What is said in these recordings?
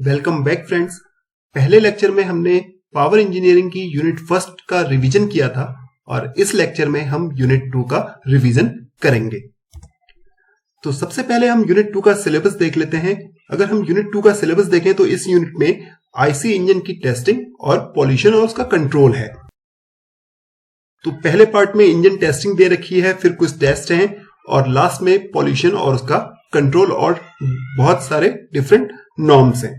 Welcome back friends. पहले lecture में हमने पावर इंजीनियरिंग की यूनिट फर्स्ट का रिवीजन किया था और इस लेक्चर में हम यूनिट 2 का रिवीजन करेंगे। तो सबसे पहले हम यूनिट 2 का सिलेबस देख लेते हैं। अगर हम यूनिट 2 का सिलेबस देखें तो इस यूनिट में आईसी इंजन की टेस्टिंग और पॉल्यूशन और उसका कंट्रोल है। तो पहले पार्ट में इंजन टेस्टिंग दे रखी है, फिर कुछ टेस्ट हैं और लास्ट में पॉल्यूशन और उसका कंट्रोल और बहुत सारे डिफरेंट नॉर्म्स हैं।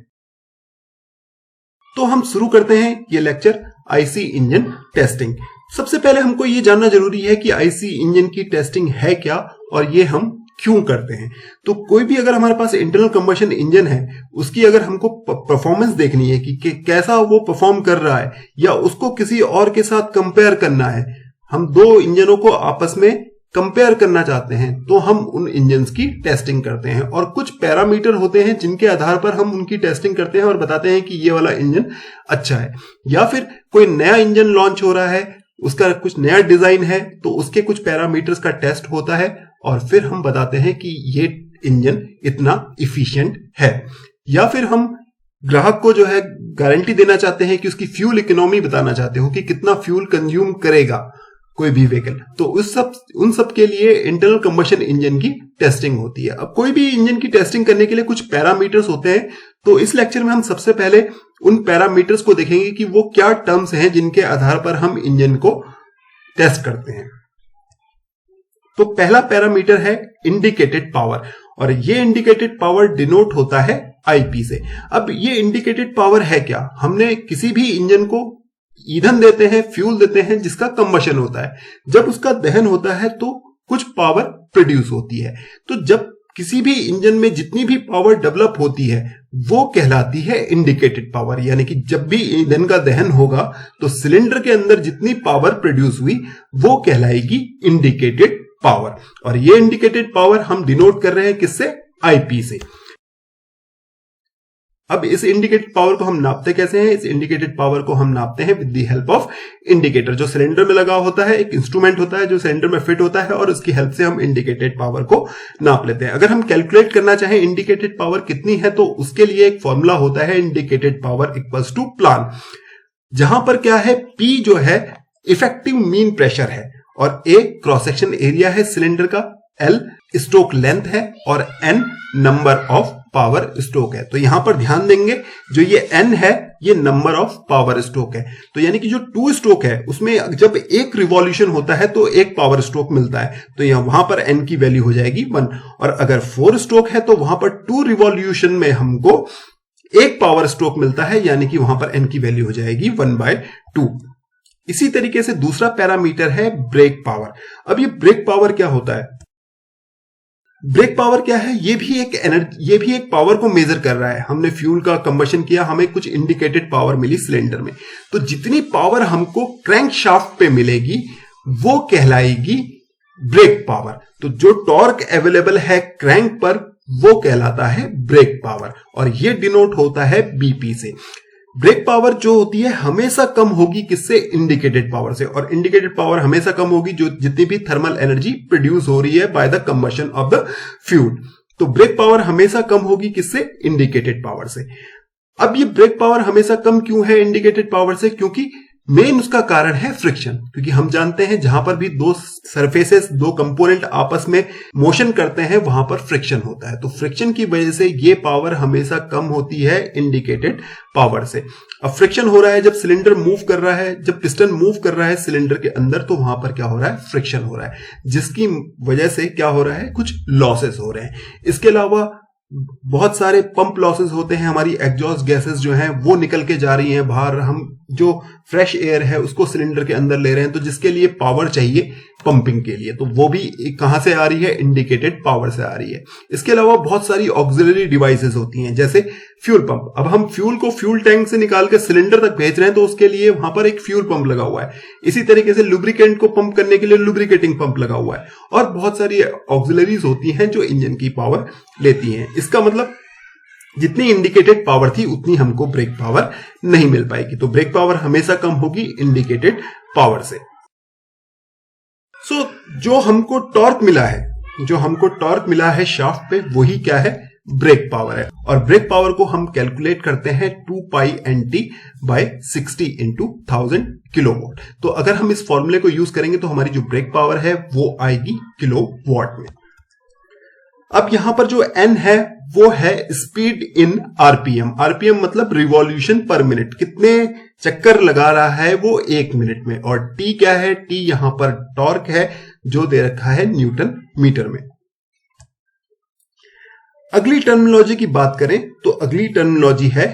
तो हम शुरू करते हैं ये लेक्चर आईसी इंजन टेस्टिंग। सबसे पहले हमको ये जानना जरूरी है कि आईसी इंजन की टेस्टिंग है क्या और ये हम क्यों करते हैं। तो कोई भी अगर हमारे पास इंटरनल कंबशन इंजन है, उसकी अगर हमको परफॉर्मेंस देखनी है कि कैसा वो परफॉर्म कर रहा है या उसको किसी और के साथ कंपेयर करना है, हम दो इंजनों को आपस में कंपेयर करना चाहते हैं, तो हम उन इंजन्स की टेस्टिंग करते हैं और कुछ पैरामीटर होते हैं जिनके आधार पर हम उनकी टेस्टिंग करते हैं और बताते हैं कि ये वाला इंजन अच्छा है। या फिर कोई नया इंजन लॉन्च हो रहा है, उसका कुछ नया डिजाइन है, तो उसके कुछ पैरामीटर्स का टेस्ट होता है और फिर हम बताते हैं कि ये इंजन इतना इफिशिएंट है। या फिर हम ग्राहक को जो है गारंटी देना चाहते हैं कि उसकी फ्यूल इकोनॉमी बताना चाहते हो कि कितना फ्यूल कंज्यूम करेगा कोई भी व्हीकल, तो उन सब के लिए इंटरनल कंबशन इंजन की टेस्टिंग होती है। अब कोई भी इंजन की टेस्टिंग करने के लिए कुछ पैरामीटर्स होते हैं, तो इस लेक्चर में हम सबसे पहले उन पैरामीटर्स को देखेंगे कि वो क्या टर्म्स हैं जिनके आधार पर हम इंजन को टेस्ट करते हैं। तो पहला पैरामीटर है इंडिकेटेड पावर और ये इंडिकेटेड पावर डिनोट होता है आईपी से। अब ये इंडिकेटेड पावर है क्या? हमने किसी भी इंजन को ईंधन देते हैं, फ्यूल देते हैं जिसका कंबशन होता है। जब उसका दहन होता है तो कुछ पावर प्रोड्यूस होती है। तो जब किसी भी इंजन में जितनी भी पावर डेवलप होती है वो कहलाती है इंडिकेटेड पावर। यानी कि जब भी ईंधन का दहन होगा तो सिलेंडर के अंदर जितनी पावर प्रोड्यूस हुई वो कहलाएगी इंडिकेटेड पावर। और ये इंडिकेटेड पावर हम डिनोट कर रहे हैं किससे? आईपी से। अब इस इंडिकेटेड पावर को हम नापते कैसे हैं? इस इंडिकेटेड पावर को हम नापते हैं with the help of indicator. जो सिलेंडर में लगा होता है, एक इंस्ट्रूमेंट होता है जो सिलेंडर में फिट होता है और उसकी हेल्प से हम इंडिकेटेड पावर को नाप लेते हैं। अगर हम कैलकुलेट करना चाहें इंडिकेटेड पावर कितनी है, तो उसके लिए एक फॉर्मूला होता है indicated power equals to plan, जहां पर क्या है, P जो है इफेक्टिव मीन प्रेशर है और A क्रॉस सेक्शन एरिया है सिलेंडर का, L स्ट्रोक लेंथ है और N number of power stroke है। तो यहां पर ध्यान देंगे, जो ये N है ये नंबर ऑफ पावर स्ट्रोक है। तो यानी कि जो 2 स्ट्रोक है उसमें जब एक रिवॉल्यूशन होता है तो एक पावर स्ट्रोक मिलता है, तो यहां वहां पर N की वैल्यू हो जाएगी 1। और अगर 4 स्ट्रोक है तो वहां पर 2 रिवॉल्यूशन में हमको एक पावर स्ट्रोक मिलता है, यानी कि वहां पर N की वैल्यू हो जाएगी 1/2। इसी तरीके से दूसरा पैरामीटर है ब्रेक पावर। अब ये ब्रेक पावर क्या होता है? ब्रेक पावर क्या है? ये भी एक पावर को मेजर कर रहा है। हमने फ्यूल का कंबशन किया, हमें कुछ इंडिकेटेड पावर मिली सिलेंडर में, तो जितनी पावर हमको क्रैंक शाफ्ट पे मिलेगी वो कहलाएगी ब्रेक पावर। तो जो टॉर्क अवेलेबल है क्रैंक पर वो कहलाता है ब्रेक पावर और ये डिनोट होता है बीपी से। ब्रेक पावर जो होती है हमेशा कम होगी किससे? इंडिकेटेड पावर से। और इंडिकेटेड पावर हमेशा कम होगी जो जितनी भी थर्मल एनर्जी प्रोड्यूस हो रही है by the combustion of the fuel. तो ब्रेक पावर हमेशा कम होगी किससे? इंडिकेटेड पावर से। अब ये ब्रेक पावर हमेशा कम क्यों है इंडिकेटेड पावर से? क्योंकि मेन उसका कारण है फ्रिक्शन। क्योंकि हम जानते हैं जहां पर भी दो सरफेसेस, दो कंपोनेंट आपस में मोशन करते हैं वहां पर फ्रिक्शन होता है। तो फ्रिक्शन की वजह से ये पावर हमेशा कम होती है इंडिकेटेड पावर से। अब फ्रिक्शन हो रहा है जब सिलेंडर मूव कर रहा है, जब पिस्टन मूव कर रहा है सिलेंडर के अंदर, तो वहां पर क्या हो रहा है? फ्रिक्शन हो रहा है, जिसकी वजह से क्या हो रहा है? कुछ लॉसेस हो रहे हैं। इसके अलावा बहुत सारे पंप लॉसेस होते हैं, हमारी एग्जॉस्ट गैसेस जो हैं वो निकल के जा रही हैं बाहर, हम जो फ्रेश एयर है उसको सिलेंडर के अंदर ले रहे हैं, तो जिसके लिए पावर चाहिए पंपिंग के लिए, तो वो भी कहां से आ रही है? इंडिकेटेड पावर से आ रही है। इसके अलावा बहुत सारी ऑक्सिलरी डिवाइसेस होती हैं जैसे फ्यूल पंप। अब हम फ्यूल को फ्यूल टैंक से निकाल के सिलेंडर तक भेज रहे हैं तो उसके लिए वहां पर एक फ्यूल पंप लगा हुआ है। इसी तरीके से लुब्रिकेंट को पंप करने के लिए लुब्रिकेटिंग पंप लगा हुआ है और बहुत सारी ऑक्सिलरीज होती हैं जो इंजन की पावर लेती हैं। इसका मतलब जितनी इंडिकेटेड पावर थी उतनी हमको ब्रेक पावर नहीं मिल पाएगी। तो ब्रेक पावर हमेशा कम होगी इंडिकेटेड पावर से। जो हमको टॉर्क मिला है शाफ्ट पे, वही क्या है? ब्रेक पावर है और ब्रेक पावर को हम कैलकुलेट करते हैं 2 पाई NT बाय 60 इंटू 1000 किलोवाट। तो अगर हम इस फॉर्मूले को यूज करेंगे तो हमारी जो ब्रेक पावर है वो आएगी किलोवाट में। अब यहां पर जो N है वो है स्पीड इन आरपीएम। आरपीएम मतलब रिवॉल्यूशन पर मिनट, कितने चक्कर लगा रहा है वो 1 मिनट में। और T क्या है? T यहां पर टॉर्क है जो दे रखा है न्यूटन मीटर में। अगली टर्मिनोलॉजी की बात करें तो अगली टर्मिनोलॉजी है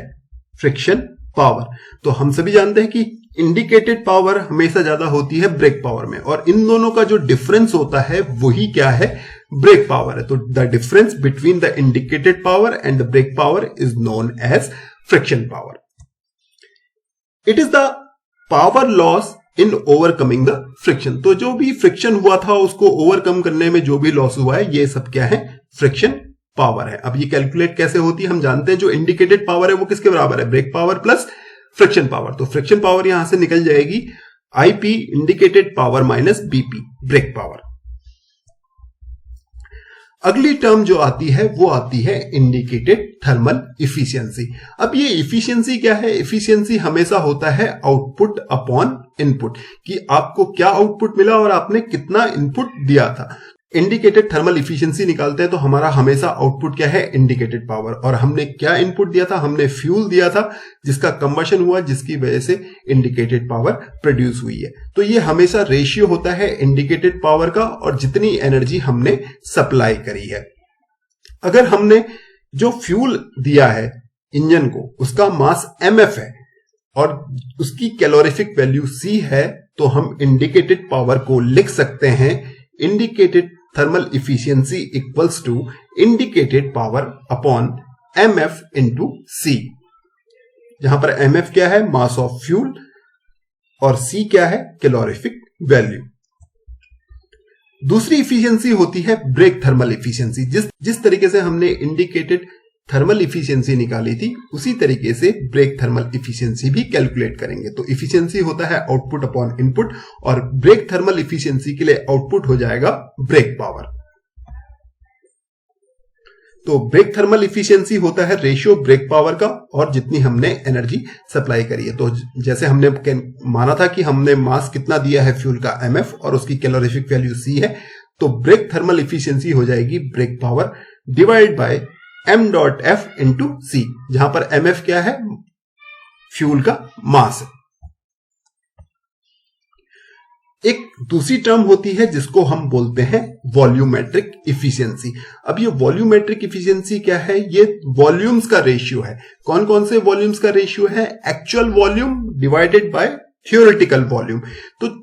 फ्रिक्शन पावर। तो हम सभी जानते हैं कि इंडिकेटेड पावर हमेशा ज्यादा होती है ब्रेक पावर में और इन दोनों का जो डिफरेंस होता है वही क्या है? ब्रेक पावर है। तो the difference between the indicated power and the brake power is known as friction power. It is the power loss in overcoming the friction. तो जो भी फ्रिक्शन हुआ था उसको ओवरकम करने में जो भी लॉस हुआ है ये सब क्या है? फ्रिक्शन पावर है। अब ये कैलकुलेट कैसे होती है हम जानते हैं। जो इंडिकेटेड पावर है वो किसके बराबर है? Brake power plus friction power. तो फ्रिक्शन पावर यहां से निकल जाएगी IP indicated power minus BP brake power. अगली टर्म जो आती है वो आती है इंडिकेटेड थर्मल इफिशियंसी। अब ये इफिशियंसी क्या है? इफिशियंसी हमेशा होता है आउटपुट अपॉन इनपुट, कि आपको क्या आउटपुट मिला और आपने कितना इनपुट दिया था। इंडिकेटेड थर्मल इफिशियंसी निकालते हैं तो हमारा हमेशा आउटपुट क्या है? Indicated power. और हमने क्या इनपुट दिया था? हमने फ्यूल दिया था जिसका कंबशन हुआ, जिसकी वजह से इंडिकेटेड पावर प्रोड्यूस हुई है। तो ये हमेशा रेशियो होता है इंडिकेटेड पावर का और जितनी एनर्जी हमने सप्लाई करी है। अगर हमने जो फ्यूल दिया है इंजन को उसका मास mf है और उसकी कैलोरीफिक वैल्यू C है, तो हम इंडिकेटेड पावर को लिख सकते हैं indicated thermal efficiency equals to indicated power upon mf into C, जहां पर mf क्या है? मास ऑफ फ्यूल और C क्या है? Calorific value. दूसरी इफिशियंसी होती है ब्रेक थर्मल इफिशियंसी। जिस तरीके से हमने इंडिकेटेड थर्मल इफिशियंसी निकाली थी उसी तरीके से ब्रेक थर्मल इफिशियंसी भी कैलकुलेट करेंगे। तो इफिशियंसी होता है आउटपुट अपॉन इनपुट और ब्रेक थर्मल इफिशियंसी के लिए आउटपुट हो जाएगा ब्रेक पावर। तो ब्रेक थर्मल इफिशियंसी होता है रेशियो ब्रेक पावर का और जितनी हमने एनर्जी सप्लाई करी है। तो जैसे हमने माना था कि हमने मास कितना दिया है फ्यूल का mf और उसकी कैलोरीफिक वैल्यू C है, तो ब्रेक थर्मल इफिशियंसी हो जाएगी brake power divide by m.f into C, जहां पर mf क्या है? फ्यूल का मास है। एक दूसरी टर्म होती है जिसको हम बोलते हैं वॉल्यूमेट्रिक इफिशियंसी। अब ये वॉल्यूमेट्रिक इफिशियंसी क्या है? ये वॉल्यूम्स का रेशियो है। कौन कौन से वॉल्यूम्स का रेशियो है? Actual volume divided by theoretical volume. तो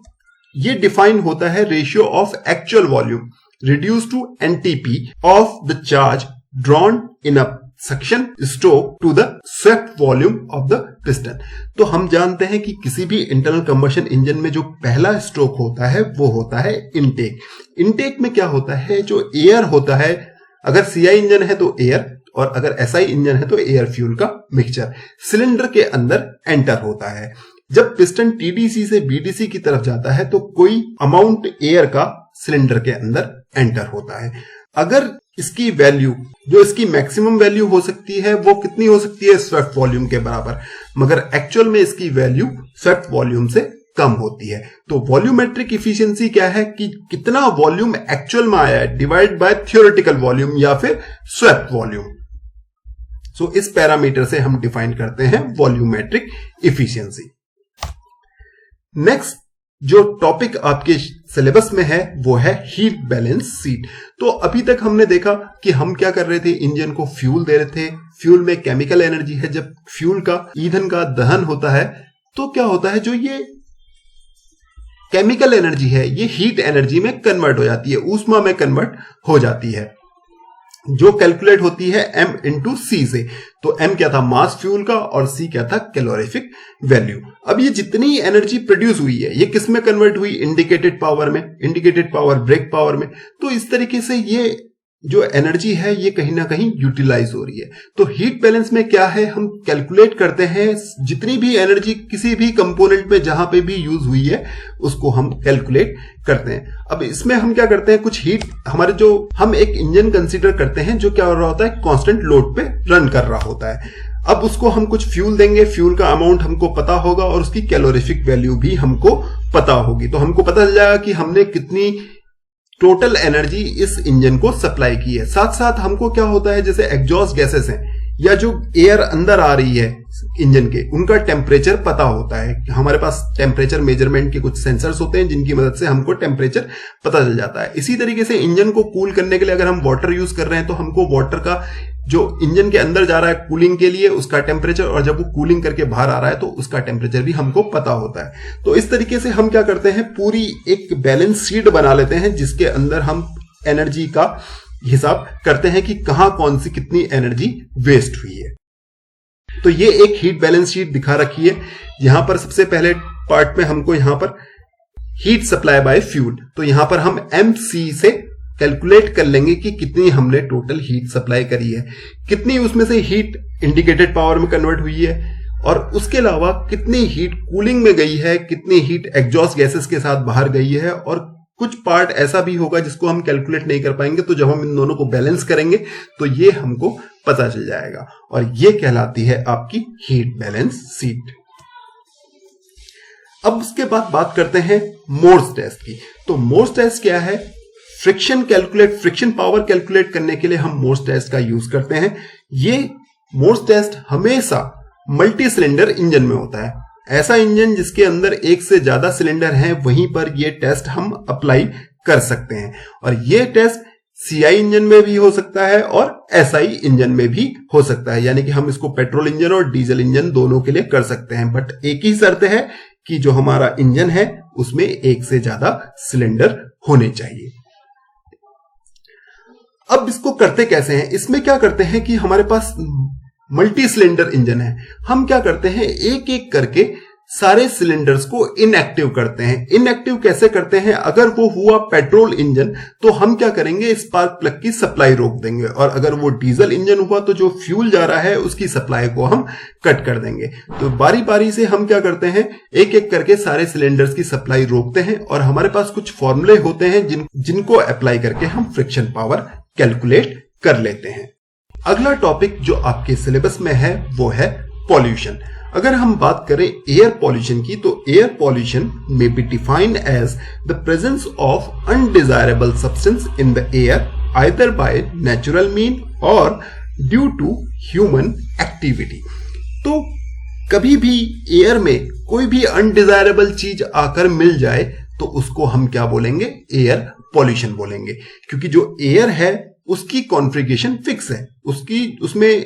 ये डिफाइन होता है ratio of actual volume reduce to NTP of the charge drawn in a suction stroke to the swept volume of the piston. तो हम जानते हैं कि किसी भी इंटरनल कंबशन इंजन में जो पहला स्ट्रोक होता है वो होता है इनटेक। इनटेक में क्या होता है? जो एयर होता है, अगर सीआई इंजन है तो एयर और अगर एसआई इंजन है तो एयर फ्यूल का मिक्सचर सिलेंडर के अंदर एंटर होता है। जब पिस्टन टीडीसी से बीडीसी की तरफ जाता है तो कोई अमाउंट एयर का सिलेंडर के अंदर एंटर होता है। अगर इसकी वैल्यू, जो इसकी मैक्सिमम वैल्यू हो सकती है वो कितनी हो सकती है? स्वेप्ट वॉल्यूम के बराबर, मगर एक्चुअल में इसकी वैल्यू स्वेप्ट वॉल्यूम से कम होती है। तो वॉल्यूमेट्रिक इफिशियंसी क्या है? कि कितना वॉल्यूम एक्चुअल में आया है डिवाइड बाय थियोरेटिकल वॉल्यूम या फिर स्वेप्ट वॉल्यूम। सो इस पैरामीटर से हम डिफाइन करते हैं वॉल्यूमेट्रिक इफिशियंसी। नेक्स्ट जो टॉपिक आपके सिलेबस में है वो है हीट बैलेंस शीट। तो अभी तक हमने देखा कि हम क्या कर रहे थे, इंजन को फ्यूल दे रहे थे। फ्यूल में केमिकल एनर्जी है। जब फ्यूल का, ईंधन का दहन होता है तो क्या होता है, जो ये केमिकल एनर्जी है ये हीट एनर्जी में कन्वर्ट हो जाती है, ऊष्मा में कन्वर्ट हो जाती है, जो कैलकुलेट होती है m इंटू सी से। तो m क्या था? मास फ्यूल का और c क्या था? Calorific value. अब ये जितनी एनर्जी प्रोड्यूस हुई है ये किस में कन्वर्ट हुई? इंडिकेटेड पावर में, इंडिकेटेड पावर ब्रेक पावर में। तो इस तरीके से ये जो एनर्जी है ये कहीं ना कहीं यूटिलाइज हो रही है। तो हीट बैलेंस में क्या है, हम कैलकुलेट करते हैं जितनी भी एनर्जी किसी भी कंपोनेंट में जहां पे भी यूज हुई है उसको हम कैलकुलेट करते हैं। अब इसमें हम क्या करते हैं, कुछ हीट हमारे जो हम एक इंजन कंसीडर करते हैं जो क्या हो रहा होता है, कांस्टेंट लोड पे रन कर रहा होता है। अब उसको हम कुछ फ्यूल देंगे, फ्यूल का अमाउंट हमको पता होगा और उसकी कैलोरीफिक वैल्यू भी हमको पता होगी। तो हमको पता चल जाएगा कि हमने कितनी टोटल एनर्जी इस इंजन को सप्लाई की है। साथ साथ हमको क्या होता है, जैसे एग्जॉस्ट गैसेस हैं या जो एयर अंदर आ रही है इंजन के, उनका टेम्परेचर पता होता है। हमारे पास टेम्परेचर मेजरमेंट के कुछ सेंसर्स होते हैं जिनकी मदद से हमको टेम्परेचर पता चल जाता है। इसी तरीके से इंजन को कूल करने के लिए अगर हम वाटर यूज कर रहे हैं तो हमको वाटर का जो इंजन के अंदर जा रहा है कूलिंग के लिए उसका टेम्परेचर, और जब वो कूलिंग करके बाहर आ रहा है तो उसका टेम्परेचर भी हमको पता होता है। तो इस तरीके से हम क्या करते हैं, पूरी एक बैलेंस शीट बना लेते हैं जिसके अंदर हम एनर्जी का हिसाब करते हैं कि कहां कौन सी कितनी एनर्जी वेस्ट हुई है। तो ये एक हीट बैलेंस शीट दिखा रखी है। यहां पर सबसे पहले पार्ट में हमको यहां पर हीट सप्लाई बाय फ्यूल, तो यहां पर हम MC से कैलकुलेट कर लेंगे कि कितनी हमने टोटल हीट सप्लाई करी है, कितनी उसमें से हीट इंडिकेटेड पावर में कन्वर्ट हुई है, और उसके अलावा कितनी हीट कूलिंग में गई है, कितनी हीट एग्जॉस्ट गैसेस के साथ बाहर गई है। और कुछ पार्ट ऐसा भी होगा जिसको हम कैलकुलेट नहीं कर पाएंगे, तो जब हम इन दोनों को बैलेंस करेंगे तो ये हमको पता चल जाएगा, और ये कहलाती है आपकी हीट बैलेंस शीट। अब उसके बाद बात करते हैं मोर्स टेस्ट की। तो मोर्स टेस्ट क्या है, फ्रिक्शन पावर कैलकुलेट करने के लिए हम मोर्स टेस्ट का यूज करते हैं। ये मोर्स टेस्ट हमेशा मल्टी सिलेंडर इंजन में होता है। ऐसा इंजन जिसके अंदर एक से ज्यादा सिलेंडर हैं, वहीं पर ये टेस्ट हम अप्लाई कर सकते हैं। और ये टेस्ट CI इंजन में भी हो सकता है और SI इंजन में भी हो सकता है, यानी कि हम इसको पेट्रोल इंजन और डीजल इंजन दोनों के लिए कर सकते हैं। बट एक ही शर्त है कि जो हमारा इंजन है उसमें एक से ज्यादा सिलेंडर होने चाहिए। अब इसको करते कैसे हैं, इसमें क्या करते हैं कि हमारे पास मल्टी सिलेंडर इंजन है। हम क्या करते हैं, एक एक करके सारे सिलेंडर्स को इनएक्टिव करते हैं। इनएक्टिव कैसे करते हैं, अगर वो हुआ पेट्रोल इंजन तो हम क्या करेंगे, स्पार्क प्लग की सप्लाई रोक देंगे, और अगर वो डीजल इंजन हुआ तो जो फ्यूल जा रहा है उसकी सप्लाई को हम कट कर देंगे। तो बारी बारी से हम क्या करते हैं, एक एक करके सारे सिलेंडर्स की सप्लाई रोकते हैं, और हमारे पास कुछ फॉर्मूले होते हैं जिनको अप्लाई करके हम फ्रिक्शन पावर कैलकुलेट कर लेते हैं। अगला टॉपिक जो आपके सिलेबस में है वो है पॉल्यूशन। अगर हम बात करें एयर पॉल्यूशन की, तो एयर पॉल्यूशन में be defined as the presence of undesirable substance in the air either by natural mean और ड्यू टू ह्यूमन एक्टिविटी। तो कभी भी एयर में कोई भी अनडिजायरेबल चीज आकर मिल जाए तो उसको हम क्या बोलेंगे, एयर पॉल्यूशन बोलेंगे। क्योंकि जो एयर है उसकी कॉन्फ़िगरेशन फिक्स है, उसमें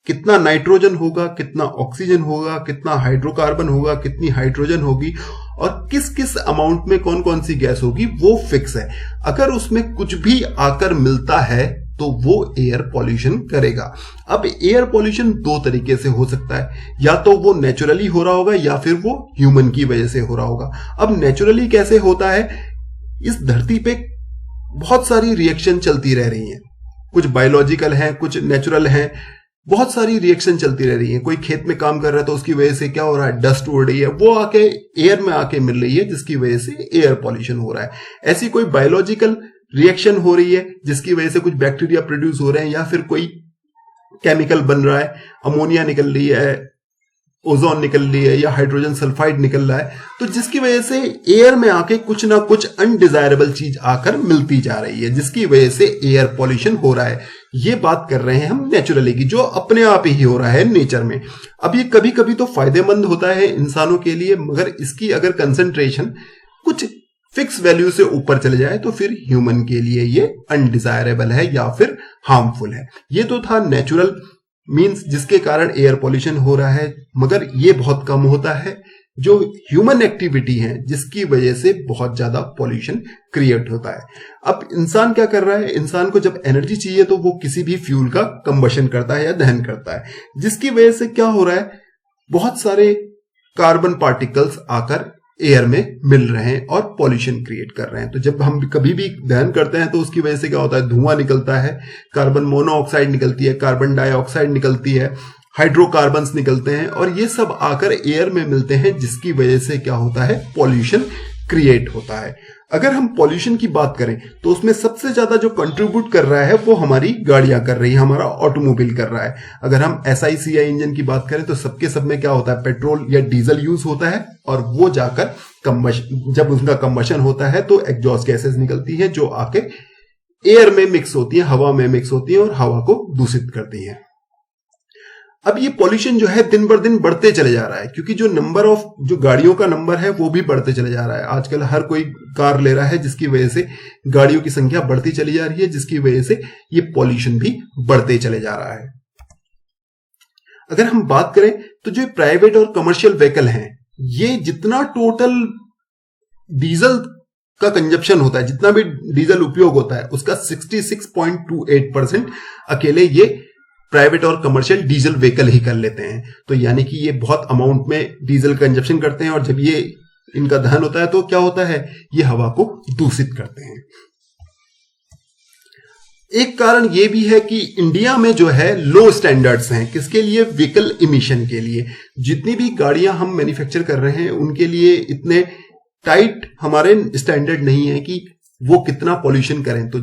कितना नाइट्रोजन होगा, कितना ऑक्सीजन होगा, कितना हाइड्रोकार्बन होगा, कितनी हाइड्रोजन होगी, और किस किस अमाउंट में कौन कौन सी गैस होगी, वो फिक्स है। अगर उसमें कुछ भी आकर मिलता है तो वो एयर पॉल्यूशन करेगा। अब एयर पॉल्यूशन दो तरीके से हो सकता है, या तो वो नेचुरली हो रहा होगा या फिर वो ह्यूमन की वजह से हो रहा होगा। अब नेचुरली कैसे होता है, इस धरती पे बहुत सारी रिएक्शन चलती रह रही हैं, कुछ बायोलॉजिकल हैं, कुछ नेचुरल हैं, बहुत सारी रिएक्शन चलती रह रही है। कोई खेत में काम कर रहा है तो उसकी वजह से क्या हो रहा है, डस्ट उड़ रही है, वो आके एयर में आके मिल रही है जिसकी वजह से एयर पॉल्यूशन हो रहा है। ऐसी कोई बायोलॉजिकल रिएक्शन हो रही है जिसकी वजह से कुछ बैक्टीरिया प्रोड्यूस हो रहे हैं, या फिर कोई केमिकल बन रहा है, अमोनिया निकल रही है, ओजोन निकल रही है, या हाइड्रोजन सल्फाइड निकल रहा है, तो जिसकी वजह से एयर में आके कुछ ना कुछ अनडिजायरेबल चीज आकर मिलती जा रही है, जिसकी वजह से एयर पॉल्यूशन हो रहा है। ये बात कर रहे हैं हम नेचुरली की, जो अपने आप ही हो रहा है नेचर में। अब ये कभी कभी तो फायदेमंद होता है इंसानों के लिए, मगर इसकी अगर कंसंट्रेशन कुछ फिक्स वैल्यू से ऊपर चले जाए तो फिर ह्यूमन के लिए ये अनडिजायरेबल है या फिर हार्मफुल है। ये तो था नेचुरल मींस जिसके कारण एयर पॉल्यूशन हो रहा है, मगर ये बहुत कम होता है जो ह्यूमन एक्टिविटी है जिसकी वजह से बहुत ज्यादा पॉल्यूशन क्रिएट होता है। अब इंसान क्या कर रहा है, इंसान को जब एनर्जी चाहिए तो वो किसी भी फ्यूल का कंबशन करता है या दहन करता है, जिसकी वजह से क्या हो रहा है, बहुत सारे कार्बन पार्टिकल्स आकर एयर में मिल रहे हैं और पॉल्यूशन क्रिएट कर रहे हैं। तो जब हम कभी भी दहन करते हैं तो उसकी वजह से क्या होता है, धुआं निकलता है, कार्बन मोनोऑक्साइड निकलती है, कार्बन डाइऑक्साइड निकलती है, हाइड्रोकार्बन्स निकलते हैं और ये सब आकर एयर में मिलते हैं, जिसकी वजह से क्या होता है, पॉल्यूशन क्रिएट होता है। अगर हम पॉल्यूशन की बात करें तो उसमें सबसे ज्यादा जो कंट्रीब्यूट कर रहा है वो हमारी गाड़ियां कर रही है, हमारा ऑटोमोबाइल कर रहा है। अगर हम SICI इंजन की बात करें तो सबके सब में क्या होता है, पेट्रोल या डीजल यूज होता है और वो जाकर जब उसका कंबशन होता है तो एग्जॉस्ट गैसेस निकलती है जो आके एयर में मिक्स होती है, हवा में मिक्स होती है और हवा को दूषित करती है। अब ये पॉल्यूशन जो है दिन बर दिन बढ़ते चले जा रहा है, क्योंकि जो गाड़ियों का नंबर है वो भी बढ़ते चले जा रहा है। आजकल हर कोई कार ले रहा है, जिसकी वजह से गाड़ियों की संख्या बढ़ती चली जा रही है, जिसकी वजह से ये पॉल्यूशन भी बढ़ते चले जा रहा है। अगर हम बात करें तो जो प्राइवेट और कमर्शियल व्हीकल हैं, ये जितना टोटल डीजल का कंजप्शन होता है, जितना भी डीजल उपयोग होता है, उसका 66.28% अकेले ये प्राइवेट और कमर्शियल डीजल व्हीकल ही कर लेते हैं। तो यानी कि ये बहुत अमाउंट में डीजल कंजप्शन करते हैं और जब ये इनका दहन होता है तो क्या होता है, ये हवा को दूषित करते हैं। एक कारण ये भी है कि इंडिया में जो है लो स्टैंडर्ड्स हैं, किसके लिए, व्हीकल इमिशन के लिए। जितनी भी गाड़ियां हम मैन्युफैक्चर कर रहे हैं उनके लिए इतने टाइट हमारे स्टैंडर्ड नहीं है कि वो कितना पॉल्यूशन करें। तो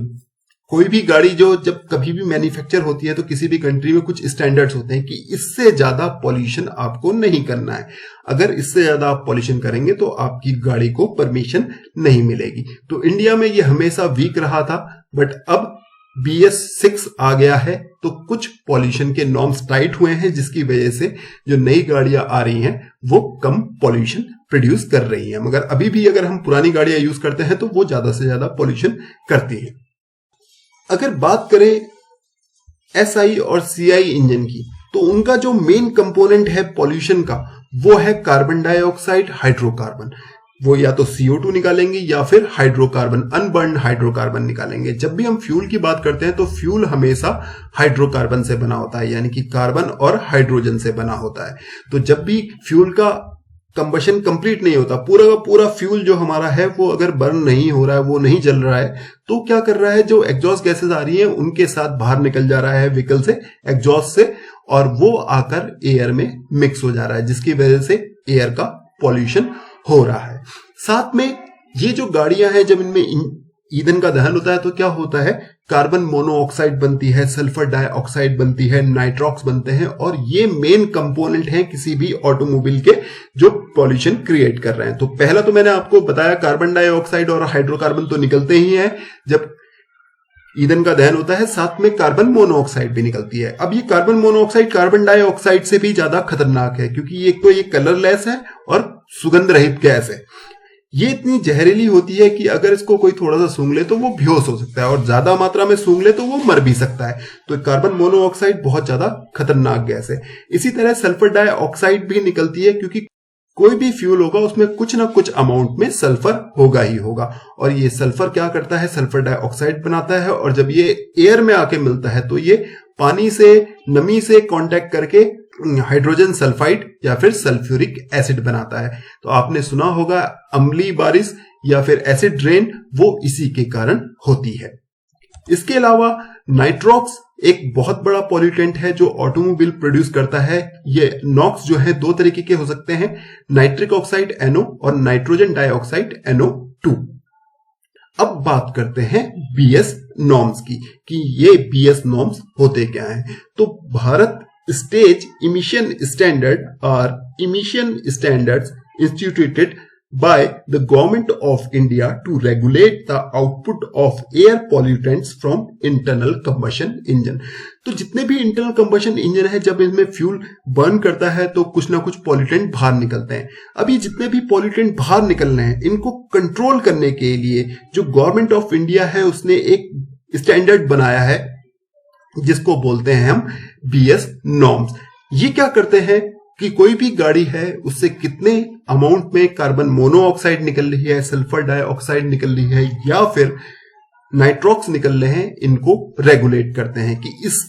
कोई भी गाड़ी जो जब कभी भी मैन्युफैक्चर होती है तो किसी भी कंट्री में कुछ स्टैंडर्ड्स होते हैं कि इससे ज्यादा पॉल्यूशन आपको नहीं करना है। अगर इससे ज्यादा आप पॉल्यूशन करेंगे तो आपकी गाड़ी को परमिशन नहीं मिलेगी। तो इंडिया में ये हमेशा वीक रहा था, बट अब BS6 आ गया है तो कुछ पॉल्यूशन के नॉर्म्स टाइट हुए हैं, जिसकी वजह से जो नई गाड़ियां आ रही हैं वो कम पॉल्यूशन प्रोड्यूस कर रही हैं। मगर अभी भी अगर हम पुरानी गाड़ियां यूज करते हैं तो वो ज्यादा से ज्यादा पॉल्यूशन करती है। अगर बात करें SI और CI इंजन की, तो उनका जो मेन कंपोनेंट है पॉल्यूशन का वो है कार्बन डाइऑक्साइड, हाइड्रोकार्बन। वो या तो CO2 निकालेंगे या फिर हाइड्रोकार्बन, अनबर्न हाइड्रोकार्बन निकालेंगे। जब भी हम फ्यूल की बात करते हैं तो फ्यूल हमेशा हाइड्रोकार्बन से बना होता है, यानी कि कार्बन और हाइड्रोजन से बना होता है। तो जब भी फ्यूल का कंबशन कंप्लीट नहीं होता, पूरा का पूरा फ्यूल जो हमारा है वो अगर बर्न नहीं हो रहा है, वो नहीं जल रहा है, तो क्या कर रहा है, जो एग्जॉस्ट गैसेस आ रही हैं उनके साथ बाहर निकल जा रहा है व्हीकल से, एग्जॉस्ट से, और वो आकर एयर में मिक्स हो जा रहा है, जिसकी वजह से एयर का पॉल्यूशन हो रहा है। साथ में ये जो गाड़ियां हैं, जब इनमें ईंधन का दहन होता है तो क्या होता है, कार्बन मोनोऑक्साइड बनती है, सल्फर डाइऑक्साइड बनती है, नाइट्रॉक्स बनते हैं, और ये मेन कंपोनेंट हैं किसी भी ऑटोमोबाइल के जो पॉल्यूशन क्रिएट कर रहे हैं। तो पहला तो मैंने आपको बताया, कार्बन डाइऑक्साइड और हाइड्रोकार्बन तो निकलते ही हैं जब ईंधन का दहन होता है, साथ में कार्बन मोनोऑक्साइड भी निकलती है। अब ये कार्बन मोनोऑक्साइड कार्बन डाइऑक्साइड से भी ज्यादा खतरनाक है, क्योंकि एक तो ये कलरलेस है और सुगंध रहित गैस है। ये इतनी जहरीली होती है कि अगर इसको कोई थोड़ा सा सूंघ ले तो वो बेहोश हो सकता है, और ज्यादा मात्रा में सूंघ ले तो वो मर भी सकता है। तो कार्बन मोनोऑक्साइड बहुत ज्यादा खतरनाक गैस है। इसी तरह सल्फर डाइऑक्साइड भी निकलती है, क्योंकि कोई भी फ्यूल होगा उसमें कुछ ना कुछ अमाउंट में सल्फर होगा ही होगा, और ये सल्फर क्या करता है, सल्फर डाइऑक्साइड बनाता है, और जब ये एयर में आके मिलता है तो ये पानी से, नमी से कांटेक्ट करके हाइड्रोजन सल्फाइड या फिर सल्फ्यूरिक एसिड बनाता है। तो आपने सुना होगा अम्लीय बारिश या फिर एसिड रेन, वो इसी के कारण होती है। इसके अलावा नाइट्रॉक्स एक बहुत बड़ा पॉल्यूटेंट है जो ऑटोमोबाइल प्रोड्यूस करता है। ये नॉक्स जो है दो तरीके के हो सकते हैं, नाइट्रिक ऑक्साइड NO और नाइट्रोजन डाइऑक्साइड NO2। अब बात करते हैं BS नॉर्म्स की, कि ये BS नॉर्म्स होते क्या हैं। तो भारत स्टेज इमिशन स्टैंडर्ड और emission standards instituted by the government of India to regulate the output of air pollutants from internal combustion engine। तो जितने भी इंटरनल कंबशन इंजन है, जब इसमें फ्यूल बर्न करता है तो कुछ ना कुछ पॉल्यूटेंट बाहर निकलते हैं। अब ये जितने भी पॉल्यूटेंट बाहर निकल रहे हैं, इनको कंट्रोल करने के लिए जो गवर्नमेंट ऑफ इंडिया है उसने एक स्टैंडर्ड बनाया है जिसको बोलते हैं हम BS नॉर्म्स। ये क्या करते हैं कि कोई भी गाड़ी है उससे कितने अमाउंट में कार्बन मोनोऑक्साइड निकल रही है, सल्फर डाइऑक्साइड निकल रही है या फिर नाइट्रॉक्स निकल रहे हैं, इनको रेगुलेट करते हैं कि इस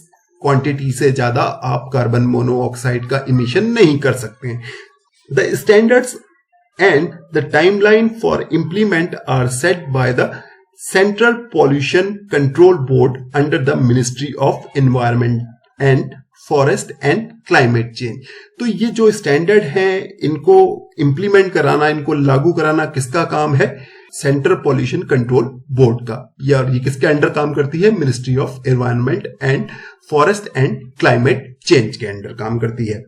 क्वांटिटी से ज्यादा आप कार्बन मोनोऑक्साइड का इमिशन नहीं कर सकते हैं। The standards and the timeline for implement are set by the Central Pollution Control Board under the Ministry of Environment and Forest and Climate Change। तो ये जो स्टैंडर्ड हैं इनको इम्प्लीमेंट कराना, इनको लागू कराना किसका काम है? सेंट्रल पॉल्यूशन कंट्रोल बोर्ड का। या ये किसके अंडर काम करती है? Ministry of environment and forest and climate change के अंडर काम करती है।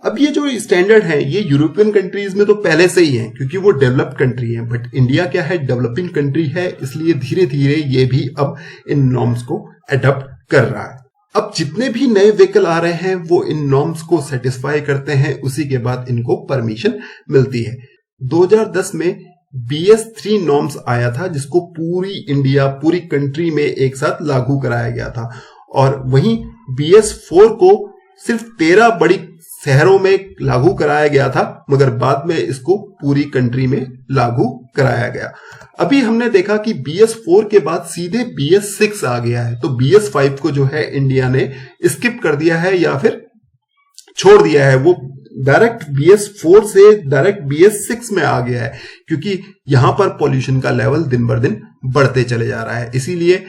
अब ये जो स्टैंडर्ड है ये यूरोपियन कंट्रीज में तो पहले से ही है क्योंकि वो डेवलप्ड कंट्री है, बट इंडिया क्या है? डेवलपिंग कंट्री है, इसलिए धीरे धीरे ये भी अब इन नॉर्म्स को अडॉप्ट कर रहा है। अब जितने भी नए व्हीकल आ रहे हैं वो इन नॉर्म्स को सेटिस्फाई करते हैं, उसी के बाद इनको परमिशन मिलती है। 2010 में BS3 नॉर्म्स आया था जिसको पूरी इंडिया, पूरी कंट्री में एक साथ लागू कराया गया था, और वहीं BS4 को सिर्फ 13 बड़ी शहरों में लागू कराया गया था, मगर बाद में इसको पूरी कंट्री में लागू कराया गया। अभी हमने देखा कि BS4 के बाद सीधे BS6 आ गया है, तो BS5 को जो है इंडिया ने स्किप कर दिया है या फिर छोड़ दिया है। वो डायरेक्ट BS4 से डायरेक्ट BS6 में आ गया है क्योंकि यहां पर पॉल्यूशन का लेवल दिन बर दिन बढ़ते चले जा रहा है। इसीलिए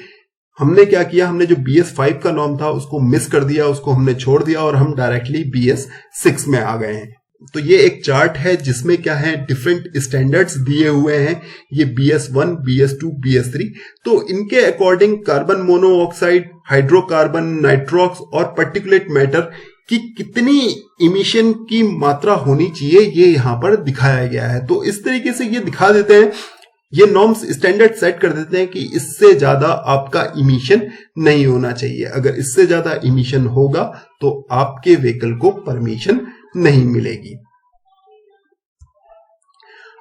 हमने क्या किया, हमने जो BS5 का नॉर्म था उसको मिस कर दिया, उसको हमने छोड़ दिया और हम डायरेक्टली BS6 में आ गए हैं। तो ये एक चार्ट है जिसमें क्या है, डिफरेंट स्टैंडर्ड्स दिए हुए हैं। ये BS1, BS2, BS3, तो इनके according carbon monoxide, hydrocarbon, Nitrox और पार्टिकुलेट मैटर की कितनी इमिशन की मात्रा होनी चाहिए ये यहां पर दिखाया गया है। तो इस तरीके से ये दिखा देते हैं, ये नॉर्म्स स्टैंडर्ड सेट कर देते हैं कि इससे ज्यादा आपका इमिशन नहीं होना चाहिए। अगर इससे ज्यादा इमिशन होगा तो आपके व्हीकल को परमिशन नहीं मिलेगी।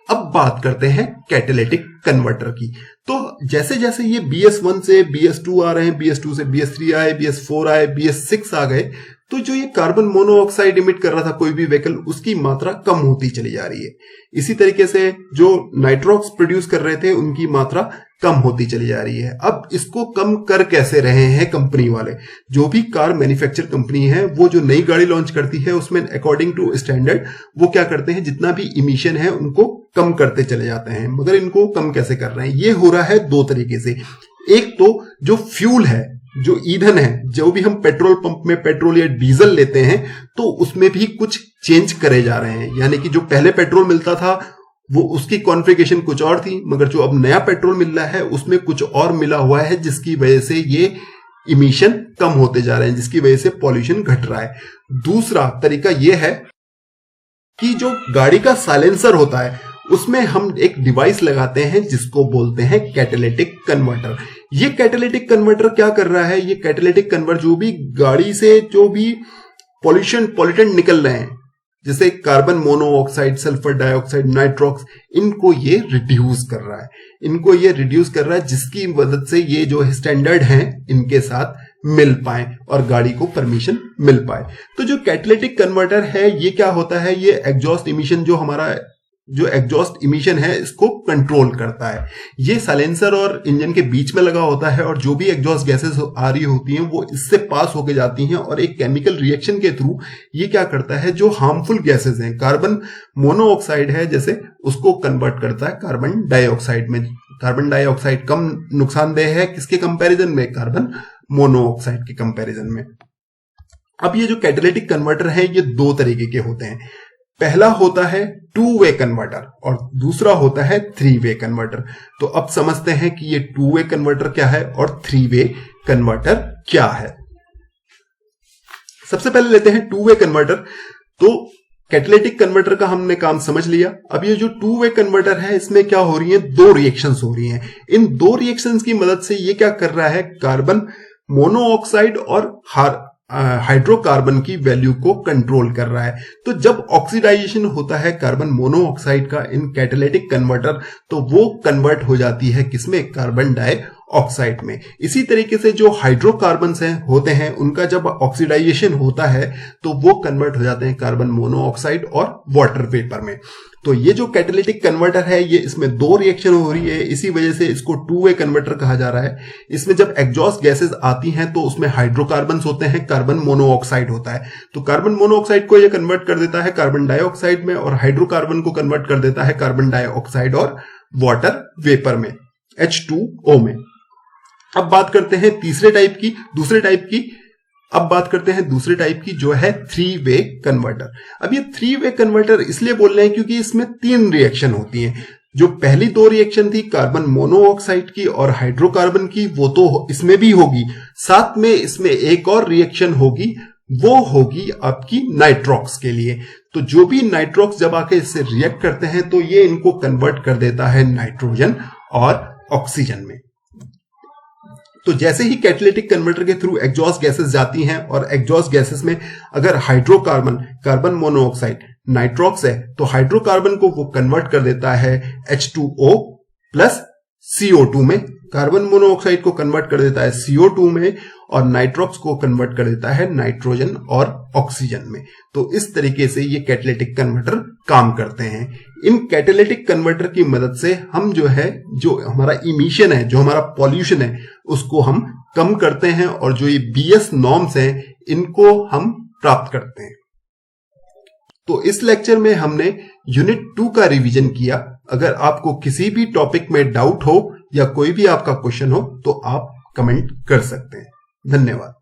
अब बात करते हैं कैटालिटिक कन्वर्टर की। तो जैसे जैसे ये BS1 से BS2 आ रहे हैं, BS2 से BS3 आए, BS4 आए, BS6 आ गए, तो जो ये कार्बन मोनोऑक्साइड इमिट कर रहा था कोई भी व्हीकल, उसकी मात्रा कम होती चली जा रही है। इसी तरीके से जो नाइट्रोक्स प्रोड्यूस कर रहे थे उनकी मात्रा कम होती चली जा रही है। अब इसको कम कर कैसे रहे हैं कंपनी वाले? जो भी कार मैन्युफैक्चर कंपनी है वो जो नई गाड़ी लॉन्च करती है उसमें अकॉर्डिंग टू स्टैंडर्ड वो क्या करते हैं, जितना भी इमिशन है उनको कम करते चले जाते हैं। मगर इनको कम कैसे कर रहे हैं? ये हो रहा है दो तरीके से। एक तो जो फ्यूल है, जो ईंधन है, जो भी हम पेट्रोल पंप में पेट्रोल या डीजल लेते हैं तो उसमें भी कुछ चेंज करे जा रहे हैं। यानी कि जो पहले पेट्रोल मिलता था वो उसकी कॉन्फ़िगरेशन कुछ और थी, मगर जो अब नया पेट्रोल मिल रहा है उसमें कुछ और मिला हुआ है, जिसकी वजह से ये इमिशन कम होते जा रहे हैं, जिसकी वजह से पॉल्यूशन घट रहा है। दूसरा तरीका ये है कि जो गाड़ी का साइलेंसर होता है उसमें हम एक डिवाइस लगाते हैं जिसको बोलते हैं कैटालिटिक कन्वर्टर। ये कैटालिटिक कन्वर्टर क्या कर रहा है? ये कैटालिटिक कन्वर्टर जो भी गाड़ी से जो भी पॉल्यूटेंट निकल रहे हैं, जैसे carbon monoxide, sulphur dioxide, Nitrox, इनको ये रिड्यूस कर रहा है। इनको ये रिड्यूस कर रहा है जिसकी मदद से ये जो स्टैंडर्ड हैं इनके साथ मिल पाए और गाड़ी को परमिशन मिल पाए। तो जो कैटालिटिक कन्वर्टर है ये क्या होता है? ये एग्जॉस्ट इमिशन, जो हमारा जो एग्जॉस्ट इमिशन है इसको कंट्रोल करता है। ये साइलेंसर और इंजन के बीच में लगा होता है और जो भी एग्जॉस्ट गैसेस आ रही होती हैं वो इससे पास होके जाती हैं और एक केमिकल रिएक्शन के थ्रू ये क्या करता है, जो हार्मफुल गैसेस हैं, कार्बन मोनोऑक्साइड है जैसे, उसको कन्वर्ट करता है कार्बन डाइऑक्साइड में। कार्बन डाइऑक्साइड कम नुकसानदेह है किसके कंपैरिजन में? कार्बन मोनोऑक्साइड के कंपैरिजन में। अब ये जो कैटालिटिक कन्वर्टर है ये दो तरीके के होते हैं। पहला होता है 2-वे कन्वर्टर और दूसरा होता है 3-वे कन्वर्टर। तो अब समझते हैं कि ये 2-वे कन्वर्टर क्या है और 3-वे कन्वर्टर क्या है। सबसे पहले लेते हैं 2-वे कन्वर्टर। तो कैटालिटिक कन्वर्टर का हमने काम समझ लिया। अब ये जो 2-वे कन्वर्टर है इसमें क्या हो रही है? दो रिएक्शंस हो रही हैं। इन दो रिएक्शंस की मदद से ये क्या कर रहा है? कार्बन मोनोऑक्साइड और हाइड्रोकार्बन की वैल्यू को कंट्रोल कर रहा है। तो जब ऑक्सीडाइजेशन होता है कार्बन मोनोऑक्साइड का इन कैटालिटिक कन्वर्टर, तो वो कन्वर्ट हो जाती है किसमें? कार्बन डाइऑक्साइड ऑक्साइड में। इसी तरीके से जो हाइड्रोकार्बन्स हैं होते हैं उनका जब ऑक्सीडाइजेशन होता है तो वो कन्वर्ट हो जाते हैं कार्बन मोनोऑक्साइड और वाटर वेपर में। तो ये जो कैटालिटिक कन्वर्टर है ये इसमें दो रिएक्शन हो रही है, इसी वजह से इसको टू वे कन्वर्टर कहा जा रहा है। इसमें जब एग्जॉस्ट गैसेस आती हैं तो उसमें हाइड्रोकार्बन्स होते हैं, कार्बन मोनोऑक्साइड होता है। तो कार्बन मोनोऑक्साइड को ये कन्वर्ट कर देता है कार्बन डाइऑक्साइड में और हाइड्रोकार्बन को कन्वर्ट कर देता है कार्बन डाइऑक्साइड और वाटर वेपर में, H2O में। अब बात करते हैं दूसरे टाइप की जो है थ्री वे कन्वर्टर। अब ये थ्री वे कन्वर्टर इसलिए बोल रहे हैं क्योंकि इसमें तीन रिएक्शन होती हैं। जो पहली दो रिएक्शन थी कार्बन मोनोऑक्साइड की और हाइड्रोकार्बन की, वो तो इसमें भी होगी, साथ में इसमें एक और रिएक्शन होगी, वो होगी आपकी नाइट्रॉक्स के लिए। तो जो भी नाइट्रॉक्स जब आके इससे रिएक्ट करते हैं तो ये इनको कन्वर्ट कर देता है नाइट्रोजन और ऑक्सीजन में। तो जैसे ही कैटालिटिक कन्वर्टर के थ्रू एग्जॉस्ट गैसेस जाती हैं और एग्जॉस्ट गैसेस में अगर हाइड्रोकार्बन, कार्बन मोनोऑक्साइड, नाइट्रॉक्स है तो हाइड्रोकार्बन को वो कन्वर्ट कर देता है H2O प्लस CO2 में, कार्बन मोनोऑक्साइड को कन्वर्ट कर देता है CO2 में और नाइट्रॉक्स को कन्वर्ट कर देता है नाइट्रोजन और ऑक्सीजन में। तो इस तरीके से ये कैटालिटिक कन्वर्टर काम करते हैं। इन कैटालिटिक कन्वर्टर की मदद से हम जो हमारा इमिशन है, जो हमारा पॉल्यूशन है, उसको हम कम करते हैं और जो ये BS नॉर्म्स हैं इनको हम प्राप्त करते हैं। तो इस लेक्चर में हमने यूनिट 2 का रिवीजन किया। अगर आपको किसी भी टॉपिक में डाउट हो या कोई भी आपका क्वेश्चन हो तो आप कमेंट कर सकते हैं। धन्यवाद।